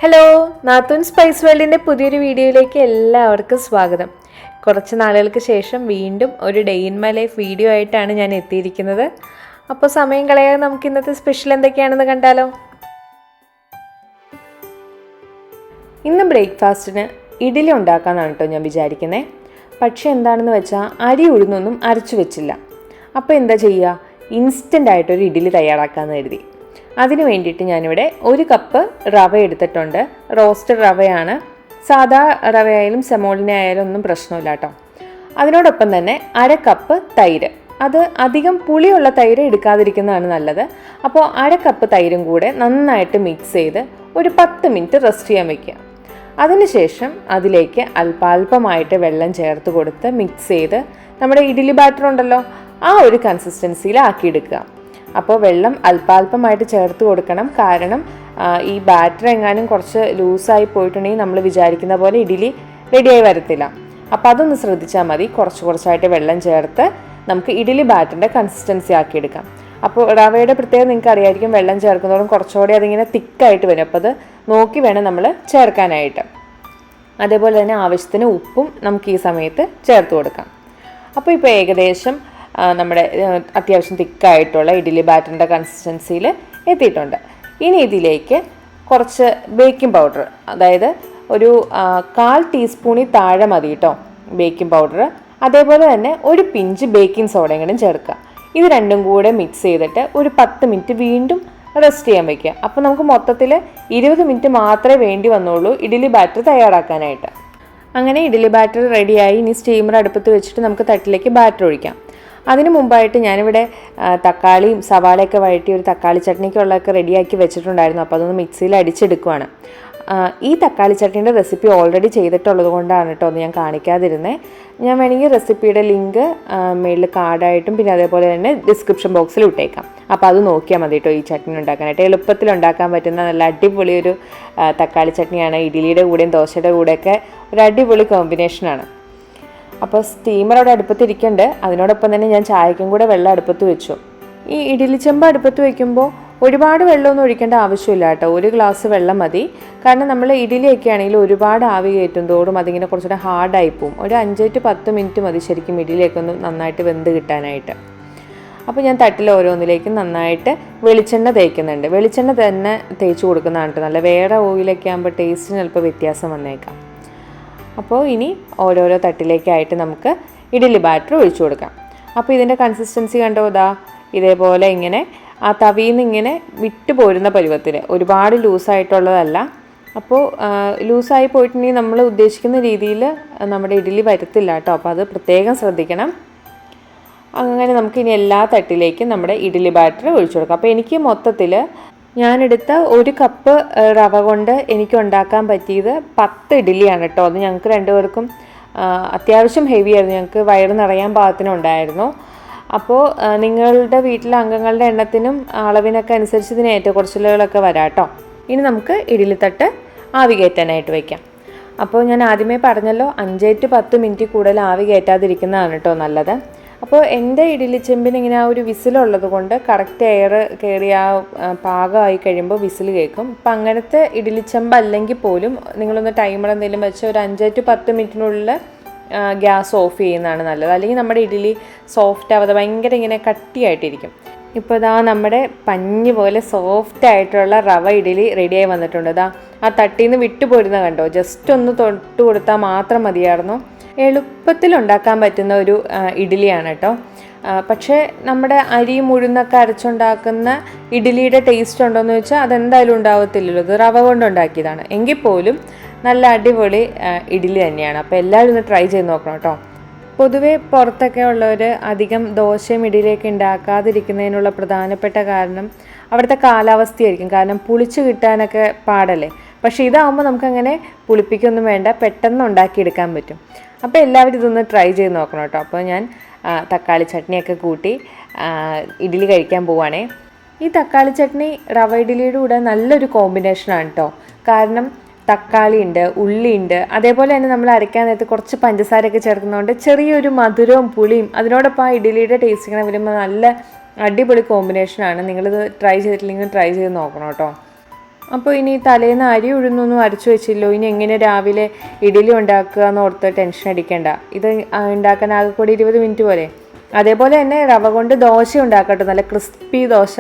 Hello, നാത്തൂൻ spice വേൾഡിൻ്റെ പുതിയൊരു വീഡിയോയിലേക്ക് എല്ലാവർക്കും സ്വാഗതം. കുറച്ച് നാളുകൾക്ക് ശേഷം വീണ്ടും ഒരു day in my life video ആയിട്ടാണ് ഞാൻ എത്തിയിരിക്കുന്നത്. അപ്പോൾ സമയം കളയാതെ നമുക്ക് ഇന്നത്തെ സ്പെഷ്യൽ എന്തൊക്കെയാണെന്ന് കണ്ടാലോ. ഇന്ന് ബ്രേക്ക്ഫാസ്റ്റിന് ഇഡ്ഡലി ഉണ്ടാക്കാമെന്നാണ് കേട്ടോ ഞാൻ വിചാരിക്കുന്നത്. പക്ഷേ എന്താണെന്ന് വെച്ചാൽ അരി ഉഴുന്നൊന്നും അരച്ചു വെച്ചില്ല. അപ്പോൾ എന്താ ചെയ്യുക, ഇൻസ്റ്റൻ്റായിട്ടൊരു ഇഡ്ഡലി തയ്യാറാക്കാമെന്ന് കരുതി. അതിന് വേണ്ടിയിട്ട് ഞാനിവിടെ 1 കപ്പ് റവ എടുത്തിട്ടുണ്ട്. റോസ്റ്റഡ് റവയാണ്. സാധാ റവയായാലും സെമോളിനെ ആയാലും ഒന്നും പ്രശ്നമില്ല കേട്ടോ. അതിനോടൊപ്പം തന്നെ 1/2 കപ്പ് തൈര്. അത് അധികം പുളിയുള്ള തൈര് എടുക്കാതിരിക്കുന്നതാണ് നല്ലത്. അപ്പോൾ 1/2 കപ്പ് തൈരും കൂടെ നന്നായിട്ട് മിക്സ് ചെയ്ത് ഒരു 10 മിനിറ്റ് റെസ്റ്റ് ചെയ്യാൻ വയ്ക്കുക. അതിനുശേഷം അതിലേക്ക് അല്പാൽപമായിട്ട് വെള്ളം ചേർത്ത് കൊടുത്ത് മിക്സ് ചെയ്ത് നമ്മുടെ ഇഡ്ഡലി ബാറ്റർ ഉണ്ടല്ലോ, ആ ഒരു കൺസിസ്റ്റൻസിയിൽ ആക്കിയെടുക്കുക. അപ്പോൾ വെള്ളം അല്പാൽപമായിട്ട് ചേർത്ത് കൊടുക്കണം. കാരണം ഈ ബാറ്റർ എങ്ങാനും കുറച്ച് ലൂസായി പോയിട്ടുണ്ടെങ്കിൽ നമ്മൾ വിചാരിക്കുന്ന പോലെ ഇഡ്ഡലി റെഡിയായി വരത്തില്ല. അപ്പോൾ അതൊന്ന് ശ്രദ്ധിച്ചാൽ മതി. കുറച്ചായിട്ട് വെള്ളം ചേർത്ത് നമുക്ക് ഇഡ്ഡലി ബാറ്ററിൻ്റെ കൺസിസ്റ്റൻസി ആക്കിയെടുക്കാം. അപ്പോൾ റവയുടെ പ്രത്യേകം നിങ്ങൾക്ക് അറിയായിരിക്കും, വെള്ളം ചേർക്കുന്നതോടും കുറച്ചുകൂടി അതിങ്ങനെ തിക്കായിട്ട് വരും. അപ്പോൾ അത് നോക്കി വേണം നമ്മൾ ചേർക്കാനായിട്ട്. അതേപോലെ തന്നെ ആവശ്യത്തിന് ഉപ്പും നമുക്ക് ഈ സമയത്ത് ചേർത്ത് കൊടുക്കാം. അപ്പോൾ ഇപ്പോൾ ഏകദേശം നമ്മുടെ അത്യാവശ്യം തിക്കായിട്ടുള്ള ഇഡ്ഡലി ബാറ്ററിൻ്റെ കൺസിസ്റ്റൻസിയിൽ എത്തിയിട്ടുണ്ട്. ഇനി ഇതിലേക്ക് കുറച്ച് ബേക്കിംഗ് പൗഡർ, അതായത് ഒരു 1/4 ടീസ്പൂണിൽ താഴെ മതി കേട്ടോ ബേക്കിംഗ് പൗഡർ. അതേപോലെ തന്നെ ഒരു പിഞ്ച് ബേക്കിംഗ് സോഡയും കൂടെ ചേർക്കുക. ഇത് രണ്ടും കൂടെ മിക്സ് ചെയ്തിട്ട് ഒരു 10 മിനിറ്റ് വീണ്ടും റെസ്റ്റ് ചെയ്യാൻ വയ്ക്കുക. അപ്പോൾ നമുക്ക് മൊത്തത്തിൽ 20 മിനിറ്റ് മാത്രമേ വേണ്ടി വന്നുള്ളൂ ഇഡ്ഡലി ബാറ്റർ തയ്യാറാക്കാനായിട്ട്. അങ്ങനെ ഇഡ്ഡലി ബാറ്റർ റെഡിയായി. ഇനി സ്റ്റീമർ അടുപ്പത്ത് വെച്ചിട്ട് നമുക്ക് തട്ടിലേക്ക് ബാറ്റർ ഒഴിക്കാം. അതിന് മുമ്പായിട്ട് ഞാനിവിടെ തക്കാളിയും സവാളയൊക്കെ വഴറ്റി ഒരു തക്കാളി ചട്നിക്കുള്ളതൊക്കെ റെഡിയാക്കി വെച്ചിട്ടുണ്ടായിരുന്നു. അപ്പോൾ അതൊന്ന് മിക്സിയിൽ അടിച്ചെടുക്കുവാണ്. ഈ തക്കാളി ചട്നീൻ്റെ റെസിപ്പി ഓൾറെഡി ചെയ്തിട്ടുള്ളത് കൊണ്ടാണ് കേട്ടോ ഒന്ന് ഞാൻ കാണിക്കാതിരുന്നത്. ഞാൻ വേണമെങ്കിൽ റെസിപ്പിയുടെ ലിങ്ക് മേളിൽ കാർഡായിട്ടും പിന്നെ അതേപോലെ തന്നെ ഡിസ്ക്രിപ്ഷൻ ബോക്സിൽ ഇട്ടേക്കാം. അപ്പോൾ അത് നോക്കിയാൽ മതി കേട്ടോ ഈ ചട്നി ഉണ്ടാക്കാനായിട്ട്. എളുപ്പത്തിൽ ഉണ്ടാക്കാൻ പറ്റുന്ന നല്ല അടിപൊളി ഒരു തക്കാളി ചട്നിയാണ്. ഇഡ്ഡലിയുടെ കൂടെയും ദോശയുടെ കൂടെയൊക്കെ ഒരു അടിപൊളി കോമ്പിനേഷനാണ്. അപ്പോൾ സ്റ്റീമർ അവിടെ അടുപ്പത്തിരിക്കുന്നുണ്ട്. അതിനോടൊപ്പം തന്നെ ഞാൻ ചായക്കും കൂടെ വെള്ളം അടുപ്പത്ത് വെച്ചു. ഈ ഇഡ്ഡലി ചെമ്പ് അടുപ്പത്ത് വയ്ക്കുമ്പോൾ ഒരുപാട് വെള്ളമൊന്നും ഒഴിക്കേണ്ട ആവശ്യമില്ല കേട്ടോ. 1 ഗ്ലാസ് വെള്ളം മതി. കാരണം നമ്മൾ ഇഡ്ഡലിയൊക്കെ ആണെങ്കിൽ ഒരുപാട് ആവി കയറ്റും തോറും അതിങ്ങനെ കുറച്ചുകൂടെ ഹാർഡായി പോവും. ഒരു 5 to 10 മിനിറ്റ് മതി ശരിക്കും ഇഡ്ഡലിയൊക്കെ ഒന്ന് നന്നായിട്ട് വെന്ത് കിട്ടാനായിട്ട്. അപ്പോൾ ഞാൻ തട്ടിൽ ഓരോന്നിലേക്കും നന്നായിട്ട് വെളിച്ചെണ്ണ തേക്കുന്നുണ്ട്. വെളിച്ചെണ്ണ തന്നെ തേച്ച് കൊടുക്കുന്നതാണ് കേട്ടോ നല്ല. വേറെ ഓയിലൊക്കെ ആകുമ്പോൾ ടേസ്റ്റിന് ചിലപ്പോൾ വ്യത്യാസം വന്നേക്കാം. അപ്പോൾ ഇനി ഓരോരോ തട്ടിലേക്കായിട്ട് നമുക്ക് ഇഡ്ഡലി ബാറ്റർ ഒഴിച്ചു കൊടുക്കാം. അപ്പോൾ ഇതിൻ്റെ കൺസിസ്റ്റൻസി കണ്ടോ, ഇതേപോലെ ഇങ്ങനെ ആ തവിയിൽ നിന്ന് ഇങ്ങനെ വിട്ടു പോരുന്ന പരുവത്തിൽ, ഒരുപാട് ലൂസായിട്ടുള്ളതല്ല. അപ്പോൾ ലൂസായി പോയിട്ടുണ്ടെങ്കിൽ നമ്മൾ ഉദ്ദേശിക്കുന്ന രീതിയിൽ നമ്മുടെ ഇഡ്ഡലി വരത്തില്ല കേട്ടോ. അപ്പോൾ അത് പ്രത്യേകം ശ്രദ്ധിക്കണം. അങ്ങനെ നമുക്ക് ഇനി എല്ലാ തട്ടിലേക്കും നമ്മുടെ ഇഡ്ഡലി ബാറ്റർ ഒഴിച്ചു കൊടുക്കാം. അപ്പോൾ എനിക്ക് മൊത്തത്തിൽ ഞാനെടുത്ത 1 കപ്പ് റവ കൊണ്ട് എനിക്ക് ഉണ്ടാക്കാൻ പറ്റിയത് 10 ഇഡ്ഡലിയാണ് കേട്ടോ. അത് ഞങ്ങൾക്ക് രണ്ടുപേർക്കും അത്യാവശ്യം ഹെവി ആയിരുന്നു. ഞങ്ങൾക്ക് വയറ് നിറയാൻ പാകത്തിനുണ്ടായിരുന്നു. അപ്പോൾ നിങ്ങളുടെ വീട്ടിലെ അംഗങ്ങളുടെ എണ്ണത്തിനും അളവിനൊക്കെ അനുസരിച്ച് ഇതിന് ഏറ്റക്കുറച്ചിലുകളൊക്കെ വരാം കേട്ടോ. ഇനി നമുക്ക് ഇഡ്ഡലി തട്ട് ആവി കയറ്റാനായിട്ട് വയ്ക്കാം. അപ്പോൾ ഞാൻ ആദ്യമേ പറഞ്ഞല്ലോ 5 to 10 മിനിറ്റ് കൂടുതൽ ആവി കയറ്റാതിരിക്കുന്നതാണ് കേട്ടോ നല്ലത്. അപ്പോൾ എൻ്റെ ഇഡ്ഡലി ചെമ്പിന് ഇങ്ങനെ ആ ഒരു വിസിലുള്ളത് കൊണ്ട് കറക്റ്റ് എയർ കയറി ആ പാകമായി കഴിയുമ്പോൾ വിസിൽ കേൾക്കും. അപ്പം അങ്ങനത്തെ ഇഡ്ഡലി ചെമ്പ് അല്ലെങ്കിൽ പോലും നിങ്ങളൊന്ന് ടൈമർ എന്തെങ്കിലും വെച്ച് ഒരു 5 to 10 മിനിറ്റിനുള്ളിൽ ഗ്യാസ് ഓഫ് ചെയ്യുന്നതാണ് നല്ലത്. അല്ലെങ്കിൽ നമ്മുടെ ഇഡ്ഡലി സോഫ്റ്റ് ആവാതെ ഭയങ്കര ഇങ്ങനെ കട്ടിയായിട്ടിരിക്കും. ഇപ്പോൾ ഇതാ നമ്മുടെ പഞ്ഞ് പോലെ സോഫ്റ്റ് ആയിട്ടുള്ള റവ ഇഡ്ഡലി റെഡിയായി വന്നിട്ടുണ്ട്. ആ തട്ടിൽ നിന്ന് വിട്ടുപോരുന്ന കണ്ടോ, ജസ്റ്റ് ഒന്ന് തൊട്ട് കൊടുത്താൽ മാത്രം മതിയായിരുന്നു. എളുപ്പത്തിൽ ഉണ്ടാക്കാൻ പറ്റുന്ന ഒരു ഇഡ്ഡലിയാണ് കേട്ടോ. പക്ഷേ നമ്മുടെ അരിയും ഉഴുന്നൊക്കെ അരച്ചുണ്ടാക്കുന്ന ഇഡ്ഡലിയുടെ ടേസ്റ്റ് ഉണ്ടോയെന്ന് ചോദിച്ചാൽ അതെന്തായാലും ഉണ്ടാവത്തില്ലല്ലോ. ഇത് റവ കൊണ്ട് ഉണ്ടാക്കിയതാണ്. എങ്കിൽ പോലും നല്ല അടിപൊളി ഇഡ്ഡലി തന്നെയാണ്. അപ്പോൾ എല്ലാവരും ഒന്ന് ട്രൈ ചെയ്ത് നോക്കണം കേട്ടോ. പൊതുവേ പുറത്തൊക്കെ ഉള്ളവർ അധികം ദോശയും ഇഡ്ഡലിയൊക്കെ ഉണ്ടാക്കാതിരിക്കുന്നതിനുള്ള പ്രധാനപ്പെട്ട കാരണം അവിടുത്തെ കാലാവസ്ഥയായിരിക്കും. കാരണം പുളിച്ച് കിട്ടാനൊക്കെ പാടല്ലേ. പക്ഷേ ഇതാകുമ്പോൾ നമുക്കങ്ങനെ പുളിപ്പിക്കൊന്നും വേണ്ട, പെട്ടെന്ന് ഉണ്ടാക്കിയെടുക്കാൻ പറ്റും. അപ്പോൾ എല്ലാവരും ഇതൊന്ന് ട്രൈ ചെയ്ത് നോക്കണം കേട്ടോ. അപ്പോൾ ഞാൻ തക്കാളി ചട്നിയൊക്കെ കൂട്ടി ഇഡ്ഡലി കഴിക്കാൻ പോവുകയാണേ. ഈ തക്കാളി ചട്നി റവ ഇഡ്ഡലിയുടെ കൂടെ നല്ലൊരു കോമ്പിനേഷനാണ് കേട്ടോ. കാരണം തക്കാളി ഉണ്ട്, ഉള്ളിയുണ്ട്, അതേപോലെ തന്നെ നമ്മൾ അരയ്ക്കാൻ നേരത്ത് കുറച്ച് പഞ്ചസാരയൊക്കെ ചേർക്കുന്നതുകൊണ്ട് ചെറിയൊരു മധുരവും പുളിയും അതിനോടൊപ്പം ആ ഇഡ്ഡലിയുടെ ടേസ്റ്റ് ഇങ്ങനെ വരുമ്പോൾ നല്ല അടിപൊളി കോമ്പിനേഷനാണ്. നിങ്ങളിത് ട്രൈ ചെയ്തിട്ടില്ലെങ്കിൽ ട്രൈ ചെയ്ത് നോക്കണം കേട്ടോ. അപ്പോൾ ഇനി തലേന്ന് അരി ഉഴുന്നൊന്നും അരച്ചു വെച്ചില്ലോ, ഇനി എങ്ങനെ രാവിലെ ഇഡ്ഡലി ഉണ്ടാക്കുക എന്ന് ഓർത്ത് ടെൻഷൻ അടിക്കേണ്ട. ഇത് ഉണ്ടാക്കാൻ ആകെ കൂടി 20 മിനിറ്റ് പോലെ. അതേപോലെ തന്നെ റവ കൊണ്ട് ദോശ ഉണ്ടാക്കട്ടെ, നല്ല ക്രിസ്പി ദോശ.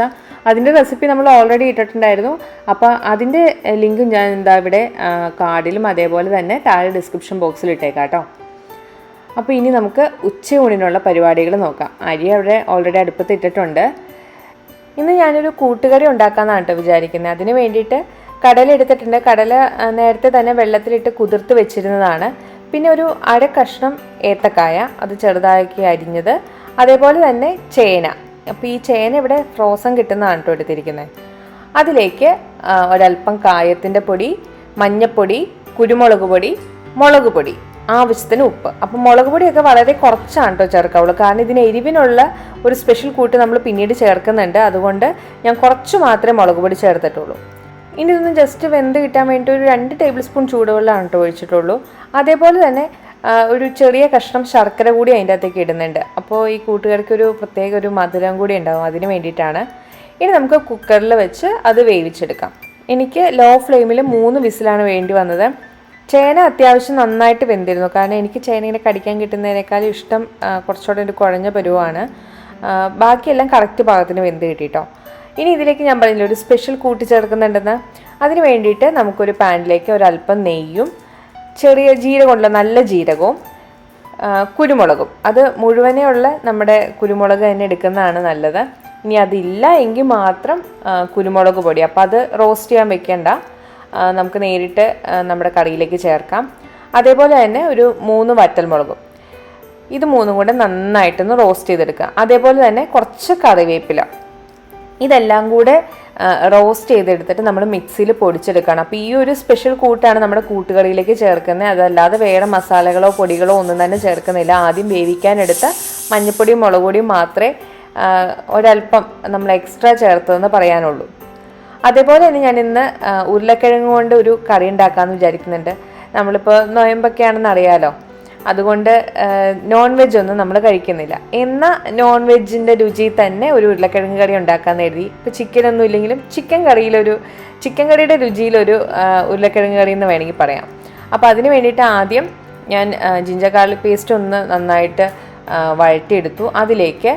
അതിൻ്റെ റെസിപ്പി നമ്മൾ ഓൾറെഡി ഇട്ടിട്ടുണ്ടായിരുന്നു. അപ്പോൾ അതിൻ്റെ ലിങ്ക് ഞാൻ ഇവിടെ കാർഡിലും അതേപോലെ തന്നെ താഴെ ഡിസ്ക്രിപ്ഷൻ ബോക്സിൽ ഇട്ടേക്കാം കേട്ടോ. അപ്പോൾ ഇനി നമുക്ക് ഉച്ചയൂണിനുള്ള പരിപാടികൾ നോക്കാം. അരി അവിടെ ഓൾറെഡി അടുപ്പത്ത് ഇട്ടിട്ടുണ്ട്. ഇന്ന് ഞാനൊരു കൂട്ടുകറി ഉണ്ടാക്കാമെന്നാണ് കേട്ടോ വിചാരിക്കുന്നത്. അതിന് വേണ്ടിയിട്ട് കടല എടുത്തിട്ടുണ്ട്. കടല നേരത്തെ തന്നെ വെള്ളത്തിലിട്ട് കുതിർത്ത് വെച്ചിരുന്നതാണ്. പിന്നെ ഒരു അര കഷ്ണം ഏത്തക്കായ, അത് ചെറുതാക്കി അരിഞ്ഞത്. അതേപോലെ തന്നെ ചേന. അപ്പോൾ ഈ ചേന ഇവിടെ ഫ്രോസൺ കിട്ടുന്നതാണ് കേട്ടോ എടുത്തിരിക്കുന്നത്. അതിലേക്ക് ഒരല്പം കായത്തിൻ്റെ പൊടി, മഞ്ഞൾപ്പൊടി, കുരുമുളക് പൊടി, മുളക് പൊടി, ആവശ്യത്തിന് ഉപ്പ്. അപ്പം മുളക് പൊടിയൊക്കെ വളരെ കുറച്ചാണ് കേട്ടോ ചേർക്കാവുള്ളൂ. കാരണം ഇതിന് എരിവിനുള്ള ഒരു സ്പെഷ്യൽ കൂട്ട് നമ്മൾ പിന്നീട് ചേർക്കുന്നുണ്ട്. അതുകൊണ്ട് ഞാൻ കുറച്ച് മാത്രമേ മുളക് പൊടി ചേർത്തിട്ടുള്ളൂ. ഇനി ഇതൊന്ന് ജസ്റ്റ് വെന്ത് കിട്ടാൻ വേണ്ടി ഒരു 2 ടേബിൾ സ്പൂൺ ചൂടുവെള്ളമാണ് കേട്ടോ ഒഴിച്ചിട്ടുള്ളൂ. അതേപോലെ തന്നെ ഒരു ചെറിയ കഷ്ണം ശർക്കര കൂടി അതിൻ്റെ അകത്തേക്ക് ഇടുന്നുണ്ട്. അപ്പോൾ ഈ കൂട്ടുകറിക്ക് ഒരു പ്രത്യേക ഒരു മധുരം കൂടി ഉണ്ടാകും, അതിന് വേണ്ടിയിട്ടാണ്. ഇനി നമുക്ക് കുക്കറിൽ വെച്ച് അത് വേവിച്ചെടുക്കാം. എനിക്ക് ലോ ഫ്ലെയിമിൽ 3 വിസിലാണ് വേണ്ടി വന്നത്. ചേന അത്യാവശ്യം നന്നായിട്ട് വെന്തിരുന്നു. കാരണം എനിക്ക് ചേന ഇങ്ങനെ കടിക്കാൻ കിട്ടുന്നതിനേക്കാളും ഇഷ്ടം കുറച്ചുകൂടെ ഒരു കുഴഞ്ഞ പരുവാണ്. ബാക്കിയെല്ലാം കറക്റ്റ് പാകത്തിന് വെന്ത് കിട്ടിട്ടോ. ഇനി ഇതിലേക്ക് ഞാൻ പറഞ്ഞില്ല ഒരു സ്പെഷ്യൽ കൂട്ടി ചേർക്കുന്നുണ്ടെന്ന്. അതിന് വേണ്ടിയിട്ട് നമുക്കൊരു പാനിലേക്ക് ഒരല്പം നെയ്യും ചെറിയ ജീരകമുള്ള നല്ല ജീരകവും കുരുമുളകും, അത് മുഴുവനേ ഉള്ള നമ്മുടെ കുരുമുളക് തന്നെ എടുക്കുന്നതാണ് നല്ലത്. ഇനി അതില്ല എങ്കിൽ മാത്രം കുരുമുളക് പൊടി. അപ്പോൾ അത് റോസ്റ്റ് ചെയ്യാൻ വെക്കേണ്ട, നമുക്ക് നേരിട്ട് നമ്മുടെ കറിയിലേക്ക് ചേർക്കാം. അതേപോലെ തന്നെ ഒരു 3 വറ്റൽമുളകും, ഇത് 3 കൂടെ നന്നായിട്ടൊന്ന് റോസ്റ്റ് ചെയ്തെടുക്കുക. അതേപോലെ തന്നെ കുറച്ച് കറിവേപ്പില, ഇതെല്ലാം കൂടെ റോസ്റ്റ് ചെയ്തെടുത്തിട്ട് നമ്മൾ മിക്സിയിൽ പൊടിച്ചെടുക്കണം. അപ്പോൾ ഈ ഒരു സ്പെഷ്യൽ കൂട്ടാണ് നമ്മുടെ കൂട്ടുകറിയിലേക്ക് ചേർക്കുന്നത്. അതല്ലാതെ വേറെ മസാലകളോ പൊടികളോ ഒന്നും തന്നെ ചേർക്കുന്നില്ല. ആദ്യം വേവിക്കാനെടുത്ത മഞ്ഞൾപ്പൊടിയും മുളക് പൊടിയും മാത്രമേ ഒരല്പം നമ്മൾ എക്സ്ട്രാ ചേർത്തതെന്ന് പറയാനുള്ളൂ. അതേപോലെ തന്നെ ഞാൻ ഇന്ന് ഉരുളക്കിഴങ്ങ് കൊണ്ട് ഒരു കറി ഉണ്ടാക്കാമെന്ന് വിചാരിക്കുന്നുണ്ട്. നമ്മളിപ്പോൾ നൊയമ്പൊക്കെ ആണെന്ന് അറിയാലോ, അതുകൊണ്ട് നോൺ വെജ് ഒന്നും നമ്മൾ കഴിക്കുന്നില്ല. എന്നാൽ നോൺ വെജിൻ്റെ രുചി തന്നെ ഒരു ഉരുളക്കിഴങ്ങ് കറി ഉണ്ടാക്കാമെന്ന് എഴുതി. ഇപ്പോൾ ചിക്കനൊന്നും ഇല്ലെങ്കിലും ചിക്കൻ കറിയുടെ രുചിയിലൊരു ഉരുളക്കിഴങ്ങ് കറി എന്ന് വേണമെങ്കിൽ പറയാം. അപ്പോൾ അതിന് വേണ്ടിയിട്ട് ആദ്യം ഞാൻ ജിഞ്ചർ ഗാർലിക് പേസ്റ്റ് ഒന്ന് നന്നായിട്ട് വഴറ്റിയെടുത്തു. അതിലേക്ക്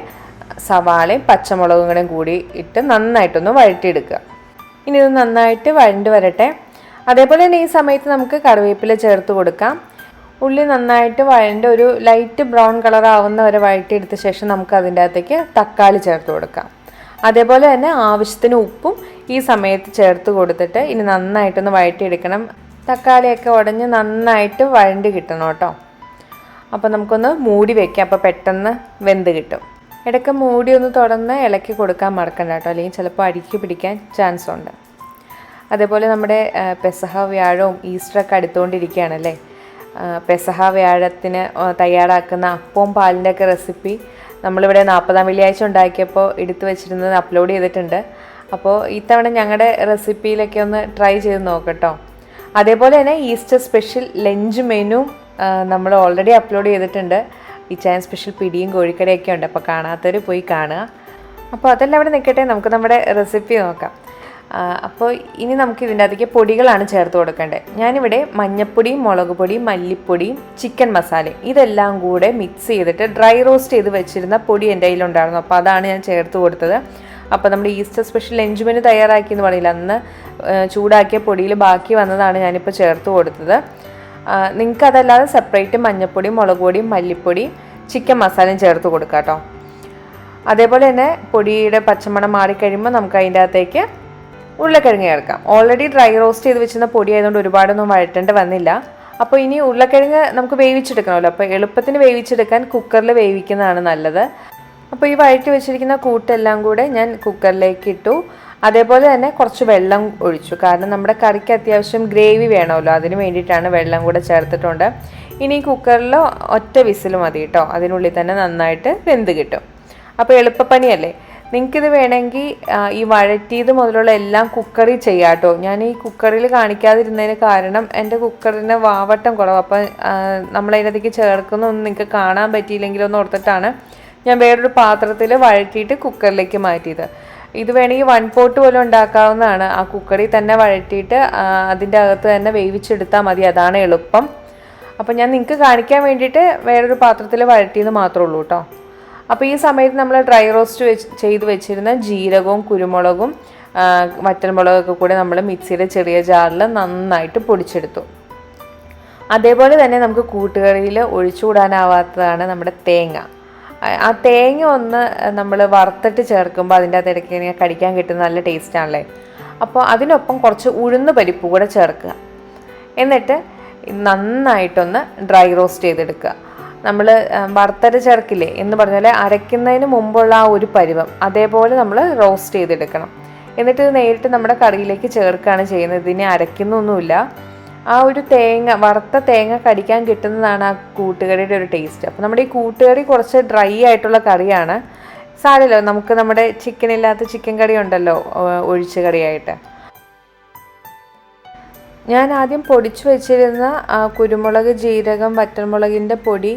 സവാളയും പച്ചമുളകും കൂടി ഇട്ട് നന്നായിട്ടൊന്ന് വഴറ്റിയെടുക്കുക. ഇനി ഇത് നന്നായിട്ട് വഴണ്ട് വരട്ടെ. അതേപോലെ തന്നെ ഈ സമയത്ത് നമുക്ക് കറിവേപ്പില ചേർത്ത് കൊടുക്കാം. ഉള്ളി നന്നായിട്ട് വഴണ്ട് ഒരു ലൈറ്റ് ബ്രൗൺ കളർ ആവുന്ന വരെ വഴറ്റിയെടുത്ത ശേഷം നമുക്ക് അതിൻ്റെ അകത്തേക്ക് തക്കാളി ചേർത്ത് കൊടുക്കാം. അതേപോലെ തന്നെ ആവശ്യത്തിന് ഉപ്പും ഈ സമയത്ത് ചേർത്ത് കൊടുത്തിട്ട് ഇനി നന്നായിട്ടൊന്ന് വഴറ്റിയെടുക്കണം. തക്കാളിയൊക്കെ ഉടഞ്ഞ് നന്നായിട്ട് വഴണ്ട് കിട്ടണം കേട്ടോ. അപ്പോൾ നമുക്കൊന്ന് മൂടി വയ്ക്കാം, അപ്പോൾ പെട്ടെന്ന് വെന്ത് കിട്ടും. ഇടയ്ക്ക് മൂടി ഒന്ന് തുറന്ന് ഇളക്കി കൊടുക്കാൻ മറക്കണ്ട കേട്ടോ, അല്ലെങ്കിൽ ചിലപ്പോൾ അടിക്ക് പിടിക്കാൻ ചാൻസ് ഉണ്ട്. അതേപോലെ നമ്മുടെ പെസഹ വ്യാഴവും ഈസ്റ്ററൊക്കെ അടുത്തുകൊണ്ടിരിക്കുകയാണല്ലേ. പെസഹ വ്യാഴത്തിന് തയ്യാറാക്കുന്ന അപ്പവും പാലിൻ്റെയൊക്കെ റെസിപ്പി നമ്മളിവിടെ 40-ാം വെള്ളിയാഴ്ച ഉണ്ടാക്കിയപ്പോൾ എടുത്തു വെച്ചിരുന്നത് അപ്ലോഡ് ചെയ്തിട്ടുണ്ട്. അപ്പോൾ ഇത്തവണ ഞങ്ങളുടെ റെസിപ്പിയിലൊക്കെ ഒന്ന് ട്രൈ ചെയ്ത് നോക്കട്ടോ. അതേപോലെ തന്നെ ഈസ്റ്റർ സ്പെഷ്യൽ ലഞ്ച് മെനു നമ്മൾ ഓൾറെഡി അപ്ലോഡ് ചെയ്തിട്ടുണ്ട്. ഈ ചാൻ സ്പെഷ്യൽ പിടിയും കോഴിക്കടയൊക്കെ ഉണ്ട്, അപ്പോൾ കാണാത്തവർ പോയി കാണുക. അപ്പോൾ അതെല്ലാം അവിടെ നിൽക്കട്ടെ, നമുക്ക് നമ്മുടെ റെസിപ്പി നോക്കാം. അപ്പോൾ ഇനി നമുക്ക് ഇതിൻ്റെ അകത്തേക്ക് പൊടികളാണ് ചേർത്ത് കൊടുക്കേണ്ടത്. ഞാനിവിടെ മഞ്ഞൾപ്പൊടിയും മുളക് പൊടിയും മല്ലിപ്പൊടിയും ചിക്കൻ മസാലയും ഇതെല്ലാം കൂടെ മിക്സ് ചെയ്തിട്ട് ഡ്രൈ റോസ്റ്റ് ചെയ്ത് വെച്ചിരുന്ന പൊടി എൻ്റെ കയ്യിലുണ്ടായിരുന്നു. അപ്പോൾ അതാണ് ഞാൻ ചേർത്ത് കൊടുത്തത്. അപ്പോൾ നമ്മുടെ ഈസ്റ്റർ സ്പെഷ്യൽ ലഞ്ച് മെനു തയ്യാറാക്കിയെന്ന് പറയില്ല, അന്ന് ചൂടാക്കിയ പൊടിയിൽ ബാക്കി വന്നതാണ് ഞാനിപ്പോൾ ചേർത്ത് കൊടുത്തത്. നിങ്ങൾക്ക് അതല്ലാതെ സെപ്പറേറ്റ് മഞ്ഞൾപ്പൊടിയും മുളക് പൊടിയും മല്ലിപ്പൊടിയും ചിക്കൻ മസാലയും ചേർത്ത് കൊടുക്കാം കേട്ടോ. അതേപോലെ തന്നെ പൊടിയുടെ പച്ചമണം മാറിക്കഴിയുമ്പോൾ നമുക്ക് അതിൻ്റെ അകത്തേക്ക് ഉരുളക്കിഴങ്ങ് ചേർക്കാം. ഓൾറെഡി ഡ്രൈ റോസ്റ്റ് ചെയ്ത് വെച്ചിരുന്ന പൊടി ആയതുകൊണ്ട് ഒരുപാടൊന്നും വഴറ്റേണ്ടി വന്നില്ല. അപ്പോൾ ഇനി ഉരുളക്കിഴങ്ങ് നമുക്ക് വേവിച്ചെടുക്കണമല്ലോ, അപ്പോൾ എളുപ്പത്തിന് വേവിച്ചെടുക്കാൻ കുക്കറിൽ വേവിക്കുന്നതാണ് നല്ലത്. അപ്പോൾ ഈ വഴറ്റി വെച്ചിരിക്കുന്ന കൂട്ടെല്ലാം കൂടെ ഞാൻ കുക്കറിലേക്ക് ഇട്ടു. അതേപോലെ തന്നെ കുറച്ച് വെള്ളം ഒഴിച്ചു, കാരണം നമ്മുടെ കറിക്ക് അത്യാവശ്യം ഗ്രേവി വേണമല്ലോ, അതിന് വേണ്ടിയിട്ടാണ് വെള്ളം കൂടെ ചേർത്തിട്ടുണ്ട്. ഇനി കുക്കറിൽ ഒറ്റ വിസിൽ മതി കേട്ടോ, അതിനുള്ളിൽ തന്നെ നന്നായിട്ട് വെന്ത് കിട്ടും. അപ്പോൾ എളുപ്പപ്പണിയല്ലേ. നിങ്ങൾക്കിത് വേണമെങ്കിൽ ഈ വഴറ്റിയത് മുതലുള്ള എല്ലാം കുക്കറിൽ ചെയ്യാം കേട്ടോ. ഞാൻ ഈ കുക്കറിൽ കാണിക്കാതിരുന്നതിന് കാരണം എൻ്റെ കുക്കറിന് വാവട്ടം കുറവ്, അപ്പം നമ്മളതിനകത്തേക്ക് ചേർക്കുന്നൊന്നും നിങ്ങൾക്ക് കാണാൻ പറ്റിയില്ലെങ്കിലൊന്ന് ഓർത്തിട്ടാണ് ഞാൻ വേറൊരു പാത്രത്തിൽ വഴറ്റിയിട്ട് കുക്കറിലേക്ക് മാറ്റിയത്. ഇത് വേണമെങ്കിൽ 1 പോട്ട് പോലും ഉണ്ടാക്കാവുന്നതാണ്. ആ കുക്കറിൽ തന്നെ വഴറ്റിയിട്ട് അതിൻ്റെ അകത്ത് തന്നെ വേവിച്ചെടുത്താൽ മതി, അതാണ് എളുപ്പം. അപ്പോൾ ഞാൻ നിങ്ങൾക്ക് കാണിക്കാൻ വേണ്ടിയിട്ട് വേറൊരു പാത്രത്തിൽ വഴറ്റിയെന്ന് മാത്രമേ ഉള്ളൂ കേട്ടോ. അപ്പോൾ ഈ സമയത്ത് നമ്മൾ ഡ്രൈ റോസ്റ്റ് ചെയ്ത് വെച്ചിരുന്ന ജീരകവും കുരുമുളകും വറ്റൽമുളകൊക്കെ കൂടെ നമ്മൾ മിക്സിയുടെ ചെറിയ ജാറിൽ നന്നായിട്ട് പൊടിച്ചെടുത്തു. അതേപോലെ തന്നെ നമുക്ക് കൂട്ടുകറിയിൽ ഒഴിച്ചുകൂടാനാവാത്തതാണ് നമ്മുടെ തേങ്ങ. ആ തേങ്ങ ഒന്ന് നമ്മൾ വറുത്തിട്ട് ചേർക്കുമ്പോൾ അതിൻ്റെ അകത്ത് ഇടയ്ക്ക് ഇങ്ങനെ കടിക്കാൻ കിട്ടുന്ന നല്ല ടേസ്റ്റാണല്ലേ. അപ്പോൾ അതിനൊപ്പം കുറച്ച് ഉഴുന്ന് പരിപ്പ് കൂടെ ചേർക്കുക. എന്നിട്ട് നന്നായിട്ടൊന്ന് ഡ്രൈ റോസ്റ്റ് ചെയ്തെടുക്കുക. നമ്മൾ വറുത്തര ചേർക്കില്ലേ എന്ന് പറഞ്ഞാൽ അരയ്ക്കുന്നതിന് മുമ്പുള്ള ആ ഒരു പരുവം അതേപോലെ നമ്മൾ റോസ്റ്റ് ചെയ്തെടുക്കണം. എന്നിട്ട് ഇത് നേരിട്ട് നമ്മുടെ കറിയിലേക്ക് ചേർക്കുകയാണ് ചെയ്യുന്നത്. ഇതിനെ അരയ്ക്കുന്നൊന്നുമില്ല. ആ ഒരു വറുത്ത തേങ്ങ കടിക്കാൻ കിട്ടുന്നതാണ് ആ കൂട്ടുകറിയുടെ ഒരു ടേസ്റ്റ്. അപ്പോൾ നമ്മുടെ ഈ കൂട്ടുകറി കുറച്ച് ഡ്രൈ ആയിട്ടുള്ള കറിയാണ്. സാരമില്ല, നമുക്ക് നമ്മുടെ ചിക്കൻ കറി ഉണ്ടല്ലോ ഒഴിച്ച് കറിയായിട്ട്. ഞാൻ ആദ്യം പൊടിച്ചു വെച്ചിരുന്ന കുരുമുളക്, ജീരകം, വറ്റൽമുളകിൻ്റെ പൊടി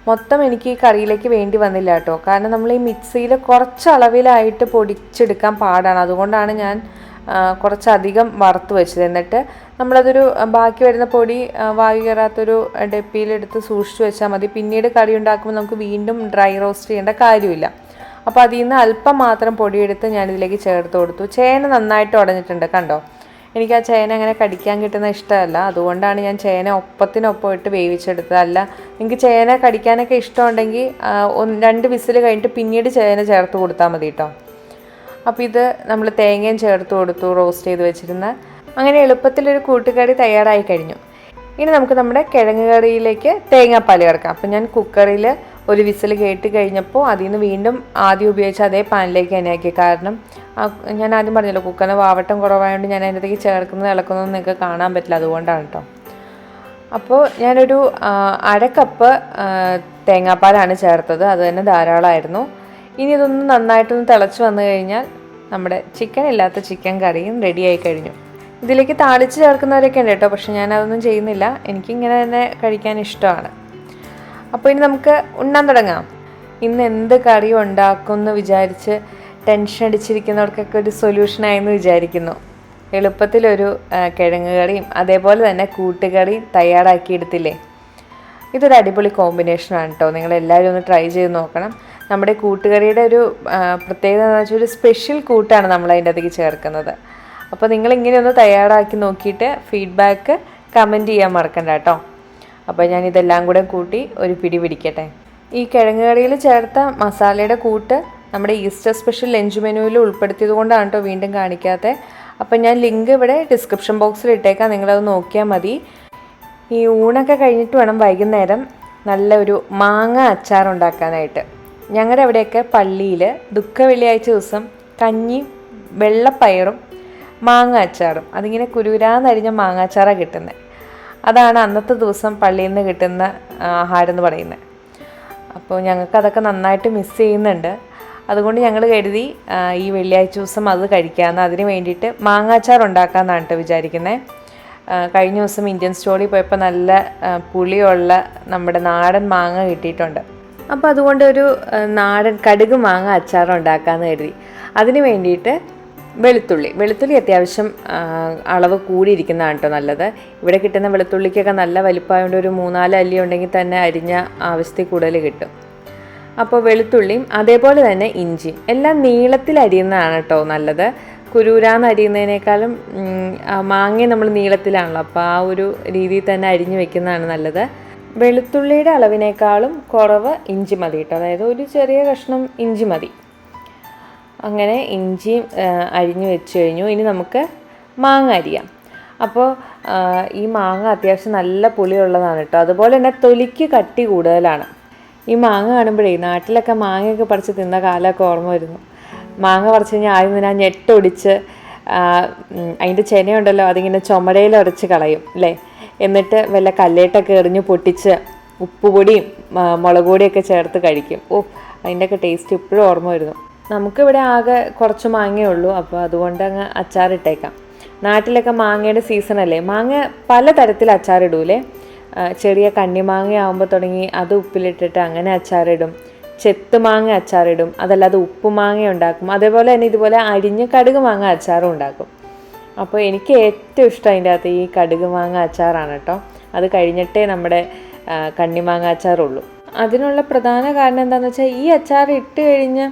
മൊത്തം എനിക്ക് ഈ കറിയിലേക്ക് വേണ്ടി വന്നില്ല കേട്ടോ. കാരണം നമ്മൾ ഈ മിക്സിയിൽ കുറച്ച് അളവിലായിട്ട് പൊടിച്ചെടുക്കാൻ പാടാണ്. അതുകൊണ്ടാണ് ഞാൻ കുറച്ചധികം വറുത്ത് വെച്ചത്. എന്നിട്ട് നമ്മളതൊരു ബാക്കി വരുന്ന പൊടി വായു കയറാത്തൊരു ഡപ്പിയിലെടുത്ത് സൂക്ഷിച്ചു വെച്ചാൽ മതി. പിന്നീട് കറി ഉണ്ടാക്കുമ്പോൾ നമുക്ക് വീണ്ടും ഡ്രൈ റോസ്റ്റ് ചെയ്യേണ്ട കാര്യമില്ല. അപ്പോൾ അതിൽ നിന്ന് അല്പം മാത്രം പൊടിയെടുത്ത് ഞാനിതിലേക്ക് ചേർത്ത് കൊടുത്തു. ചേന നന്നായിട്ട് ഉടഞ്ഞിട്ടുണ്ട് കണ്ടോ. എനിക്ക് ആ ചേന അങ്ങനെ കടിക്കാൻ കിട്ടുന്ന ഇഷ്ടമല്ല, അതുകൊണ്ടാണ് ഞാൻ ചേന ഒപ്പത്തിനൊപ്പം ഇട്ട് വേവിച്ചെടുത്തത്. അല്ല, നിങ്ങൾക്ക് ചേന കടിക്കാനൊക്കെ ഇഷ്ടമുണ്ടെങ്കിൽ 2 വിസിൽ കഴിഞ്ഞിട്ട് പിന്നീട് ചേന ചേർത്ത് കൊടുത്താൽ മതി കേട്ടോ. അപ്പോൾ ഇത് നമ്മൾ തേങ്ങയും ചേർത്ത് കൊടുത്തു, റോസ്റ്റ് ചെയ്ത് വെച്ചിരുന്ന. അങ്ങനെ എളുപ്പത്തിലൊരു കൂട്ടുകറി തയ്യാറായി കഴിഞ്ഞു. ഇനി നമുക്ക് നമ്മുടെ കിഴങ്ങ് കറിയിലേക്ക് തേങ്ങാപ്പാൽ ചേർക്കാം. അപ്പോൾ ഞാൻ കുക്കറിൽ ഒരു വിസിൽ കേട്ട് കഴിഞ്ഞപ്പോൾ അതിൽ നിന്ന് വീണ്ടും ആദ്യം ഉപയോഗിച്ച അതേ പാനിലേക്ക് തന്നെ ആക്കി. കാരണം ഞാൻ ആദ്യം പറഞ്ഞല്ലോ കുക്കറിന് വാവട്ടം കുറവായതുകൊണ്ട് ഞാൻ അതിനകത്തേക്ക് ചേർക്കുന്നത് ഇളക്കുന്നതൊന്നും നിങ്ങൾക്ക് കാണാൻ പറ്റില്ല, അതുകൊണ്ടാണ് കേട്ടോ. അപ്പോൾ ഞാനൊരു 1/2 കപ്പ് തേങ്ങാപ്പാലാണ് ചേർത്തത്. അത് തന്നെ ധാരാളമായിരുന്നു. ഇനി ഇതൊന്ന് നന്നായിട്ടൊന്ന് തിളച്ച് വന്നു കഴിഞ്ഞാൽ നമ്മുടെ ചിക്കൻ കറിയും റെഡിയായി കഴിഞ്ഞു. ഇതിലേക്ക് താളിച്ച് ചേർക്കുന്നവരൊക്കെ ഉണ്ട് കേട്ടോ, പക്ഷെ ഞാനതൊന്നും ചെയ്യുന്നില്ല. എനിക്കിങ്ങനെ തന്നെ കഴിക്കാൻ ഇഷ്ടമാണ്. അപ്പോൾ ഇനി നമുക്ക് ഉണ്ണാൻ തുടങ്ങാം. ഇന്ന് എന്ത് കറി ഉണ്ടാക്കും എന്ന് വിചാരിച്ച് ടെൻഷൻ അടിച്ചിരിക്കുന്നവർക്കൊക്കെ ഒരു സൊല്യൂഷനായെന്ന് വിചാരിക്കുന്നു. എളുപ്പത്തിലൊരു കിഴങ്ങ് കറിയും അതേപോലെ തന്നെ കൂട്ടുകറിയും തയ്യാറാക്കിയെടുത്തില്ലേ. ഇതൊരു അടിപൊളി കോമ്പിനേഷനാണ് കേട്ടോ. നിങ്ങളെല്ലാവരും ഒന്ന് ട്രൈ ചെയ്ത് നോക്കണം. നമ്മുടെ കൂട്ടുകറിയുടെ ഒരു പ്രത്യേകത എന്ന് വെച്ചാൽ ഒരു സ്പെഷ്യൽ കൂട്ടാണ് നമ്മൾ അതിൻ്റെ അതിലേക്ക് ചേർക്കുന്നത്. അപ്പോൾ നിങ്ങളിങ്ങനെ ഒന്ന് തയ്യാറാക്കി നോക്കിയിട്ട് ഫീഡ്ബാക്ക് കമൻറ്റ് ചെയ്യാൻ മറക്കണ്ട കേട്ടോ. അപ്പോൾ ഞാനിതെല്ലാം കൂടെ കൂട്ടി ഒരു പിടി പിടിക്കട്ടെ. ഈ കിഴങ്ങ് കറിയിൽ ചേർത്ത മസാലയുടെ കൂട്ട് നമ്മുടെ ഈസ്റ്റർ സ്പെഷ്യൽ ലഞ്ച് മെനുവിൽ ഉൾപ്പെടുത്തിയത് കൊണ്ടാണ് കേട്ടോ വീണ്ടും കാണിക്കാത്തത്. അപ്പം ഞാൻ ലിങ്ക് ഇവിടെ ഡിസ്ക്രിപ്ഷൻ ബോക്സിൽ ഇട്ടേക്കാം, നിങ്ങളത് നോക്കിയാൽ മതി. ഈ ഊണൊക്കെ കഴിഞ്ഞിട്ട് വേണം വൈകുന്നേരം നല്ലൊരു മാങ്ങ അച്ചാർ ഉണ്ടാക്കാനായിട്ട്. ഞങ്ങളുടെ അവിടെയൊക്കെ പള്ളിയിൽ ദുഃഖ വെള്ളിയാഴ്ച ദിവസം കഞ്ഞിയും വെള്ളപ്പയറും മാങ്ങ അച്ചാറും, അതിങ്ങനെ കുരുരാന്നരിഞ്ഞ മാങ്ങ അച്ചാറാണ് കിട്ടുന്നത്. അതാണ് അന്നത്തെ ദിവസം പള്ളിയിൽ നിന്ന് കിട്ടുന്ന ആഹാരം എന്ന് പറയുന്നത്. അപ്പോൾ ഞങ്ങൾക്കതൊക്കെ നന്നായിട്ട് മിസ് ചെയ്യുന്നുണ്ട്. അതുകൊണ്ട് ഞങ്ങൾ കരുതി ഈ വെള്ളിയാഴ്ച ദിവസം അത് കഴിക്കാമെന്ന്. അതിന് വേണ്ടിയിട്ട് മാങ്ങാച്ചാർ ഉണ്ടാക്കാമെന്നാണ് കേട്ടോ വിചാരിക്കുന്നത്. കഴിഞ്ഞ ദിവസം ഇന്ത്യൻ സ്റ്റോറിൽ പോയപ്പോൾ നല്ല പുളിയുള്ള നമ്മുടെ നാടൻ മാങ്ങ കിട്ടിയിട്ടുണ്ട്. അപ്പോൾ അതുകൊണ്ട് ഒരു നാടൻ കടുക് മാങ്ങ അച്ചാർ ഉണ്ടാക്കാമെന്ന് കരുതി. അതിന് വേണ്ടിയിട്ട് വെളുത്തുള്ളി അത്യാവശ്യം അളവ് കൂടിയിരിക്കുന്നതാണ് കേട്ടോ നല്ലത്. ഇവിടെ കിട്ടുന്ന വെളുത്തുള്ളിക്കൊക്കെ നല്ല വലിപ്പമായതുകൊണ്ട് ഒരു 3-4 അല്ലി ഉണ്ടെങ്കിൽ തന്നെ അരിഞ്ഞ ആവശ്യത്തിൽ കൂടുതൽ കിട്ടും. അപ്പോൾ വെളുത്തുള്ളിയും അതേപോലെ തന്നെ ഇഞ്ചിയും എല്ലാം നീളത്തിൽ അരിയുന്നതാണ് കേട്ടോ നല്ലത്. കുരൂരാന്ന് അരിയുന്നതിനേക്കാളും മാങ്ങ നമ്മൾ നീളത്തിലാണല്ലോ, അപ്പോൾ ആ ഒരു രീതിയിൽ തന്നെ അരിഞ്ഞു വെക്കുന്നതാണ് നല്ലത്. വെളുത്തുള്ളിയുടെ അളവിനേക്കാളും കുറവ് ഇഞ്ചി മതി കേട്ടോ, അതായത് ഒരു ചെറിയ കഷ്ണം ഇഞ്ചി മതി. അങ്ങനെ ഇഞ്ചിയും അരിഞ്ഞു വെച്ച് കഴിഞ്ഞു. ഇനി നമുക്ക് മാങ്ങ അരിയാം. അപ്പോൾ ഈ മാങ്ങ അത്യാവശ്യം നല്ല പുളിയുള്ളതാണ് കേട്ടോ. അതുപോലെ തന്നെ തൊലിക്ക് കട്ടി കൂടുതലാണ്. ഈ മാങ്ങ കാണുമ്പോഴേ നാട്ടിലൊക്കെ മാങ്ങയൊക്കെ പറിച്ച് തിന്ന കാലമൊക്കെ ഓർമ്മ വരുന്നു. മാങ്ങ പറിച്ച് കഴിഞ്ഞാൽ ആദ്യം തന്നെ ആ ഞെട്ടൊടിച്ച് അതിൻ്റെ ചെനയുണ്ടല്ലോ അതിങ്ങനെ ചുമരയിൽ ഉരച്ച് കളയും അല്ലേ. എന്നിട്ട് വല്ല കല്ലേട്ടൊക്കെ എറിഞ്ഞ് പൊട്ടിച്ച് ഉപ്പുപൊടിയും മുളക് പൊടിയൊക്കെ ചേർത്ത് കഴിക്കും. അതിൻ്റെയൊക്കെ ടേസ്റ്റ് ഇപ്പോഴും ഓർമ്മ വരുന്നു. നമുക്കിവിടെ ആകെ കുറച്ച് മാങ്ങയേ ഉള്ളൂ, അപ്പോൾ അതുകൊണ്ട് അങ്ങ് അച്ചാറിട്ടേക്കാം. നാട്ടിലൊക്കെ മാങ്ങയുടെ സീസണല്ലേ. മാങ്ങ പലതരത്തിൽ അച്ചാറിടൂലേ. ചെറിയ കണ്ണിമാങ്ങ ആകുമ്പോൾ തുടങ്ങി അത് ഉപ്പിലിട്ടിട്ട് അങ്ങനെ അച്ചാറിടും. ചെത്ത് മാങ്ങ അച്ചാറിടും, അതല്ലാതെ ഉപ്പുമാങ്ങ ഉണ്ടാക്കും, അതേപോലെ തന്നെ ഇതുപോലെ അരിഞ്ഞ് കടുക് മാങ്ങ അച്ചാറും ഉണ്ടാക്കും. അപ്പോൾ എനിക്ക് ഏറ്റവും ഇഷ്ടം അതിൻ്റെ അകത്ത് ഈ കടുക് മാങ്ങ അച്ചാറാണ് കേട്ടോ. അത് കഴിഞ്ഞിട്ടേ നമ്മുടെ കണ്ണിമാങ്ങ അച്ചാറുള്ളൂ. അതിനുള്ള പ്രധാന കാരണം എന്താണെന്ന് വെച്ചാൽ ഈ അച്ചാർ ഇട്ട് കഴിഞ്ഞ്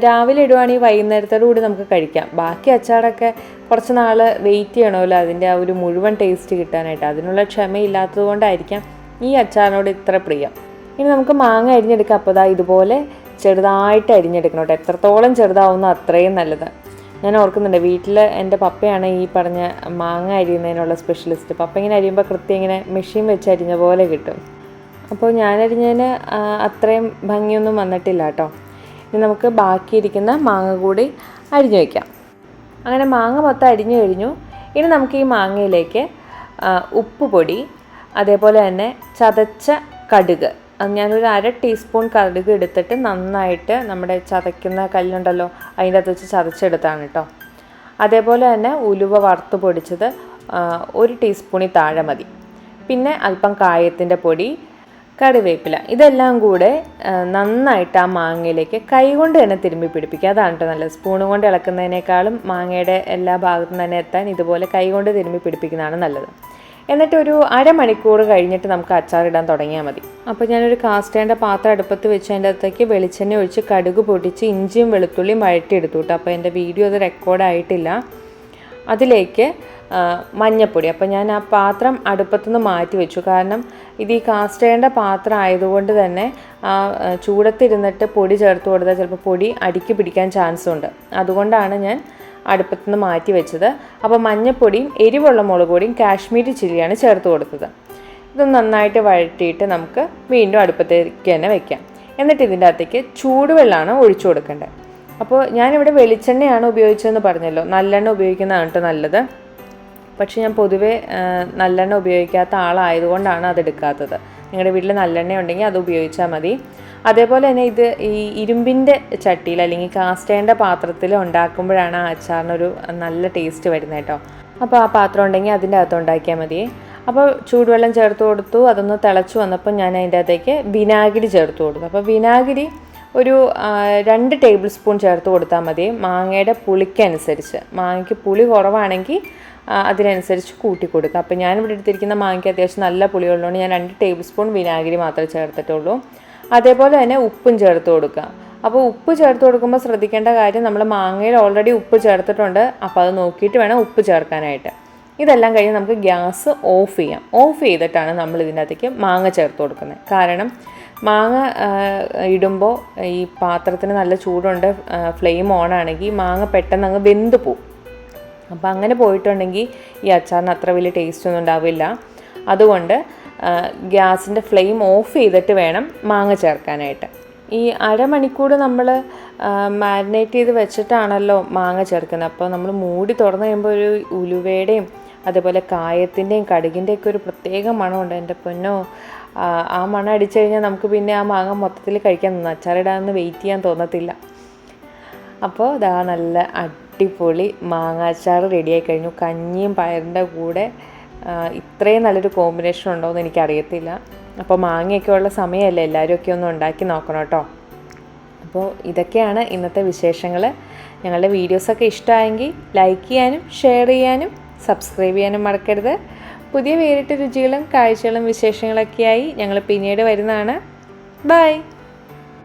രാവിലെ ഇടുവാണെങ്കിൽ വൈകുന്നേരത്തോടു കൂടി നമുക്ക് കഴിക്കാം. ബാക്കി അച്ചാറൊക്കെ കുറച്ച് നാൾ വെയിറ്റ് ചെയ്യണമല്ലോ അതിൻ്റെ ആ ഒരു മുഴുവൻ ടേസ്റ്റ് കിട്ടാനായിട്ട്. അതിനുള്ള ക്ഷമയില്ലാത്തത് കൊണ്ടായിരിക്കാം ഈ അച്ചാറിനോട് ഇത്ര പ്രിയം. ഇനി നമുക്ക് മാങ്ങ അരിഞ്ഞെടുക്കാം. അപ്പോൾ ഇതുപോലെ ചെറുതായിട്ട് അരിഞ്ഞെടുക്കണം കേട്ടോ. എത്രത്തോളം ചെറുതാവുന്നോ അത്രയും നല്ലത്. ഞാൻ ഓർക്കുന്നുണ്ട്, വീട്ടിൽ എൻ്റെ പപ്പയാണ് ഈ പറഞ്ഞ മാങ്ങ അരിയുന്നതിനുള്ള സ്പെഷ്യലിസ്റ്റ്. പപ്പ ഇങ്ങനെ അരിയുമ്പോൾ കൃത്യം ഇങ്ങനെ മെഷീൻ വെച്ച് അരിഞ്ഞ പോലെ കിട്ടും. അപ്പോൾ ഞാനരിഞ്ഞതിന് അത്രയും ഭംഗിയൊന്നും വന്നിട്ടില്ല കേട്ടോ. ഇനി നമുക്ക് ബാക്കിയിരിക്കുന്ന മാങ്ങ കൂടി അരിഞ്ഞു വയ്ക്കാം. അങ്ങനെ മാങ്ങ മൊത്തം അരിഞ്ഞു കഴിഞ്ഞു. ഇനി നമുക്ക് ഈ മാങ്ങയിലേക്ക് ഉപ്പ് പൊടി, അതേപോലെ തന്നെ ചതച്ച കടുക്, ഞാനൊരു 1/2 ടീസ്പൂൺ കടുക് എടുത്തിട്ട് നന്നായിട്ട് നമ്മുടെ ചതയ്ക്കുന്ന കല്ലുണ്ടല്ലോ അതിൻ്റെ അകത്ത് വെച്ച് ചതച്ചെടുത്താണ് കേട്ടോ. അതേപോലെ തന്നെ ഉലുവ വറുത്ത് പൊടിച്ചത് 1 ടീസ്പൂണിൽ താഴെ മതി. പിന്നെ അല്പം കായത്തിൻ്റെ പൊടി, കറിവേപ്പില, ഇതെല്ലാം കൂടെ നന്നായിട്ട് ആ മാങ്ങയിലേക്ക് കൈകൊണ്ട് തന്നെ തിരുമ്പി പിടിപ്പിക്കുക. അതാണ് കേട്ടോ നല്ലത്. സ്പൂണ് കൊണ്ട് ഇളക്കുന്നതിനേക്കാളും മാങ്ങയുടെ എല്ലാ ഭാഗത്തും തന്നെ എത്താൻ ഇതുപോലെ കൈകൊണ്ട് തിരുമ്പി പിടിപ്പിക്കുന്നതാണ് നല്ലത്. എന്നിട്ട് ഒരു അരമണിക്കൂർ കഴിഞ്ഞിട്ട് നമുക്ക് അച്ചാറിടാൻ തുടങ്ങിയാൽ മതി. അപ്പോൾ ഞാനൊരു കാസ്റ്റേൻ്റെ പാത്രം അടുപ്പത്ത് വെച്ച് അതിൻ്റെ അകത്തേക്ക് വെളിച്ചെണ്ണ ഒഴിച്ച് കടുക് പൊടിച്ച് ഇഞ്ചിയും വെളുത്തുള്ളിയും വഴറ്റിയെടുത്തു കേട്ടോ. അപ്പോൾ എൻ്റെ വീഡിയോ അത് റെക്കോർഡായിട്ടില്ല. അതിലേക്ക് മഞ്ഞൾപ്പൊടി, അപ്പോൾ ഞാൻ ആ പാത്രം അടുപ്പത്തുനിന്ന് മാറ്റി വെച്ചു. കാരണം ഇത് ഈ കാസ്റ്റേൻ്റെ പാത്രം ആയതുകൊണ്ട് തന്നെ ആ ചൂടത്തിരുന്നിട്ട് പൊടി ചേർത്ത് കൊടുത്താൽ ചിലപ്പോൾ പൊടി അടിക്ക് പിടിക്കാൻ ചാൻസ് ഉണ്ട്. അതുകൊണ്ടാണ് ഞാൻ അടുപ്പത്തുനിന്ന് മാറ്റി വെച്ചത്. അപ്പോൾ മഞ്ഞൾപ്പൊടിയും എരിവുള്ള മുളക് പൊടിയും കാശ്മീരി ചില്ലിയാണ് ചേർത്ത് കൊടുത്തത്. ഇത് നന്നായിട്ട് വഴറ്റിയിട്ട് നമുക്ക് വീണ്ടും അടുപ്പത്തേക്ക് തന്നെ വെക്കാം. എന്നിട്ട് ഇതിൻ്റെ അകത്തേക്ക് ചൂടുവെള്ളമാണ് ഒഴിച്ചു കൊടുക്കേണ്ടത്. അപ്പോൾ ഞാനിവിടെ വെളിച്ചെണ്ണയാണ് ഉപയോഗിച്ചതെന്ന് പറഞ്ഞല്ലോ. നല്ലെണ്ണ ഉപയോഗിക്കുന്നതാണ് കേട്ടോ നല്ലത്. പക്ഷേ ഞാൻ പൊതുവേ നല്ലെണ്ണ ഉപയോഗിക്കാത്ത ആളായതുകൊണ്ടാണ് അതെടുക്കാത്തത്. നിങ്ങളുടെ വീട്ടിൽ നല്ലെണ്ണ ഉണ്ടെങ്കിൽ അത് ഉപയോഗിച്ചാൽ മതി. അതേപോലെ തന്നെ ഇത് ഈ ഇരുമ്പിൻ്റെ ചട്ടിയിൽ അല്ലെങ്കിൽ കാസ്റ്റേൻ്റെ പാത്രത്തിൽ ഉണ്ടാക്കുമ്പോഴാണ് ആ അച്ചാറിനൊരു നല്ല ടേസ്റ്റ് വരുന്നത് കേട്ടോ. അപ്പോൾ ആ പാത്രം ഉണ്ടെങ്കിൽ അതിൻ്റെ അകത്ത് ഉണ്ടാക്കിയാൽ മതി. അപ്പോൾ ചൂടുവെള്ളം ചേർത്ത് കൊടുത്തു. അതൊന്ന് തിളച്ച് വന്നപ്പോൾ ഞാൻ അതിൻ്റെ അകത്തേക്ക് വിനാഗിരി ചേർത്ത് കൊടുത്തു. അപ്പോൾ വിനാഗിരി ഒരു 2 ടേബിൾ സ്പൂൺ ചേർത്ത് കൊടുത്താൽ മതി. മാങ്ങയുടെ പുളിക്കനുസരിച്ച്, മാങ്ങയ്ക്ക് പുളി കുറവാണെങ്കിൽ അതിനനുസരിച്ച് കൂട്ടി കൊടുക്കുക. അപ്പോൾ ഞാനിവിടെ എടുത്തിരിക്കുന്ന മാങ്ങയ്ക്ക് അത്യാവശ്യം നല്ല പുളിയുള്ളതുകൊണ്ട് ഞാൻ 2 ടേബിൾ സ്പൂൺ വിനാഗിരി മാത്രമേ ചേർത്തിട്ടുള്ളൂ. അതേപോലെ തന്നെ ഉപ്പും ചേർത്ത് കൊടുക്കുക. അപ്പോൾ ഉപ്പ് ചേർത്ത് കൊടുക്കുമ്പോൾ ശ്രദ്ധിക്കേണ്ട കാര്യം, നമ്മൾ മാങ്ങയിൽ ഓൾറെഡി ഉപ്പ് ചേർത്തിട്ടുണ്ട്. അപ്പോൾ അത് നോക്കിയിട്ട് വേണം ഉപ്പ് ചേർക്കാനായിട്ട്. ഇതെല്ലാം കഴിഞ്ഞ് നമുക്ക് ഗ്യാസ് ഓഫ് ചെയ്യാം. ഓഫ് ചെയ്തിട്ടാണ് നമ്മൾ ഇതിനകത്തേക്ക് മാങ്ങ ചേർത്ത് കൊടുക്കുന്നത്. കാരണം മാങ്ങ ഇടുമ്പോൾ ഈ പാത്രത്തിന് നല്ല ചൂടുണ്ട്, ഫ്ലെയിം ഓൺ ആണെങ്കിൽ മാങ്ങ പെട്ടെന്ന് അങ്ങ് വെന്ത് പോവും. അപ്പോൾ അങ്ങനെ പോയിട്ടുണ്ടെങ്കിൽ ഈ അച്ചാറിന് അത്ര വലിയ ടേസ്റ്റ് ഒന്നും ഉണ്ടാവില്ല. അതുകൊണ്ട് ഗ്യാസിൻ്റെ ഫ്ലെയിം ഓഫ് ചെയ്തിട്ട് വേണം മാങ്ങ ചേർക്കാനായിട്ട്. ഈ അരമണിക്കൂർ നമ്മൾ മാരിനേറ്റ് ചെയ്ത് വെച്ചിട്ടാണല്ലോ മാങ്ങ ചേർക്കുന്നത്. അപ്പോൾ നമ്മൾ മൂടി തുറന്ന് കഴിയുമ്പോൾ ഒരു ഉലുവയുടെയും അതേപോലെ കായത്തിൻ്റെയും കടുകിൻ്റെയൊക്കെ ഒരു പ്രത്യേക മണമുണ്ട്. എൻ്റെ പൊന്നോ, ആ മണം അടിച്ചു കഴിഞ്ഞാൽ നമുക്ക് പിന്നെ ആ മാങ്ങ മൊത്തത്തിൽ കഴിക്കാൻ തോന്നും. അച്ചാറിടാനൊന്നും വെയിറ്റ് ചെയ്യാൻ തോന്നത്തില്ല. അപ്പോൾ നല്ല അടിപൊളി മാങ്ങ അച്ചാർ റെഡിയായി കഴിഞ്ഞു. കഞ്ഞിയും പയറിൻ്റെ കൂടെ ഇത്രയും നല്ലൊരു കോമ്പിനേഷൻ ഉണ്ടോയെന്ന് എനിക്കറിയത്തില്ല. അപ്പോൾ മാങ്ങയൊക്കെ ഉള്ള സമയമല്ലേ, എല്ലാവരും ഒന്ന് ഉണ്ടാക്കി നോക്കണം കേട്ടോ. അപ്പോൾ ഇതൊക്കെയാണ് ഇന്നത്തെ വിശേഷങ്ങൾ. ഞങ്ങളുടെ വീഡിയോസൊക്കെ ഇഷ്ടമായെങ്കിൽ ലൈക്ക് ചെയ്യാനും ഷെയർ ചെയ്യാനും സബ്സ്ക്രൈബ് ചെയ്യാനും മറക്കരുത്. പുതിയ വേറിട്ട രുചികളും കാഴ്ചകളും വിശേഷങ്ങളൊക്കെയായി ഞങ്ങൾ പിന്നീട് വരുന്നതാണ്. ബൈ.